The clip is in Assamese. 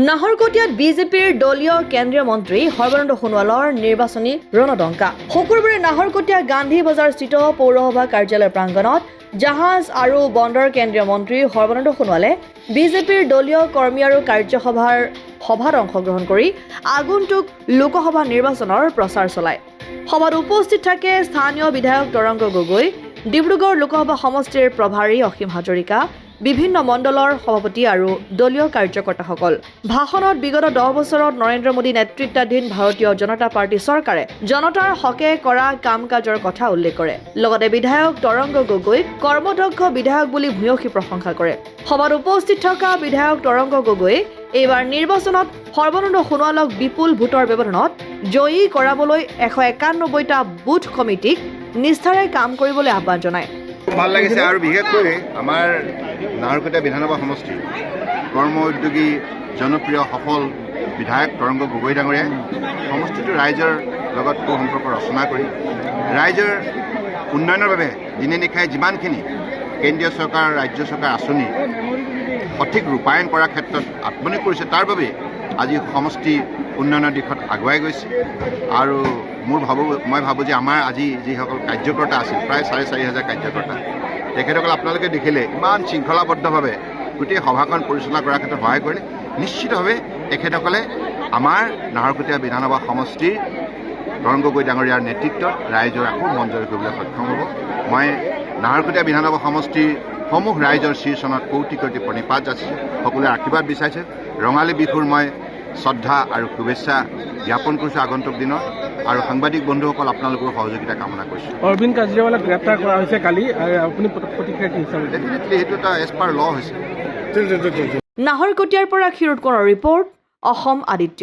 নাহৰকটীয়াত বিজেপিৰ দলীয় কেন্দ্ৰীয় মন্ত্ৰী সৰ্বানন্দ সোণোৱালৰ নিৰ্বাচনী ৰণদংকা। শুকুৰবাৰে নাহৰকটীয়া গান্ধী বজাৰস্থিত পৌৰসভা কাৰ্যালয় প্ৰাংগণত জাহাজ আৰু বন্দৰ কেন্দ্ৰীয় মন্ত্ৰী সৰ্বানন্দ সোণোৱালে বিজেপিৰ দলীয় কৰ্মী আৰু কাৰ্যসভাৰ সভাত অংশগ্ৰহণ কৰি আগন্তুক লোকসভা নিৰ্বাচনৰ প্ৰচাৰ চলায়। সভাত উপস্থিত থাকে স্থানীয় বিধায়ক তৰংগ গগৈ, ডিব্ৰুগড় লোকসভা সমষ্টিৰ প্ৰভাৰী অসীম হাজৰিকা, বিভিন্ন মণ্ডলৰ সভাপতি আৰু দলীয় কাৰ্যকৰ্তাসকল। ভাষণত বিগত 10 বছৰত নৰেন্দ্ৰ মোদী নেতৃত্বাধীন ভাৰতীয় জনতা পাৰ্টি চৰকাৰে জনতাৰ হকে কৰা কাম কাজৰ কথা উল্লেখ কৰে। লগতে বিধায়ক তৰংগ গগৈক কৰ্মদক্ষ বিধায়ক বুলি ভূয়সী প্ৰশংসা কৰে। সভাত উপস্থিত থকা বিধায়ক তৰংগ গগৈয়ে এইবাৰ নিৰ্বাচনত সৰ্বানন্দ সোণোৱালক বিপুল ভোটৰ ব্যৱধানত জয়ী কৰাবলৈ 191টা বুথ কমিটিক নিষ্ঠাৰে কাম কৰিবলৈ আহ্বান জনায়। ভাল লাগিছে আৰু বিশেষকৈ আমাৰ নাহৰকটীয়া বিধানসভা সমষ্টিৰ কৰ্ম উদ্যোগী জনপ্ৰিয় সফল বিধায়ক তৰংগ গগৈ ডাঙৰীয়াই সমষ্টিটোৰ ৰাইজৰ লগত সুসম্পৰ্ক ৰচনা কৰি ৰাইজৰ উন্নয়নৰ বাবে দিনে নিশাই যিমানখিনি কেন্দ্ৰীয় চৰকাৰ ৰাজ্য চৰকাৰ আঁচনি সঠিক ৰূপায়ণ কৰাৰ ক্ষেত্ৰত আত্মনিয়োগ কৰিছে, তাৰ বাবে আজি সমষ্টি উন্নয়নৰ দিশত আগুৱাই গৈছে। আৰু মই ভাবোঁ যে আমাৰ আজি যিসকল কাৰ্যকৰ্তা আছিল, প্ৰায় 4,500 কাৰ্যকৰ্তা, তেখেতসকল আপোনালোকে দেখিলে ইমান শৃংখলাবদ্ধভাৱে গোটেই সভাখন পৰিচালনা কৰাৰ ক্ষেত্ৰত সহায় কৰিলে। নিশ্চিতভাৱে তেখেতসকলে আমাৰ নাহৰকটীয়া বিধানসভা সমষ্টিৰ তৰংগ গগৈ ডাঙৰীয়াৰ নেতৃত্বত ৰাইজৰ আকৌ মন জয় কৰিবলৈ সক্ষম হ'ব। মই নাহৰকটীয়া বিধানসভা সমষ্টিৰ সমূহ ৰাইজৰ শীৰ্ষণত কৌটি কৌটি প্ৰণিপাত যাচিছোঁ, সকলোৱে আশীৰ্বাদ বিচাৰিছে। ৰঙালী বিহুৰ মই শ্ৰদ্ধা আৰু শুভেচ্ছা জ্ঞাপন কৰিছোঁ আগন্তুক দিনত, আৰু সাংবাদিক বন্ধুসকল আপোনালোকৰ সহযোগিতা কামনা কৰিছোঁ। অৰবিন্দ কেজৰিৱালক গ্ৰেপ্তাৰ কৰা হৈছে কালি, আপুনি প্ৰতিক্ৰিয়া কি হিচাপে? ডেফিনেটলি সেইটো এটা এজ পাৰ ল হৈছে। নাহৰকটীয়াৰ পৰা ক্ষীৰোদ কোঁৱৰৰ ৰিপৰ্ট, অসম আদিত্য।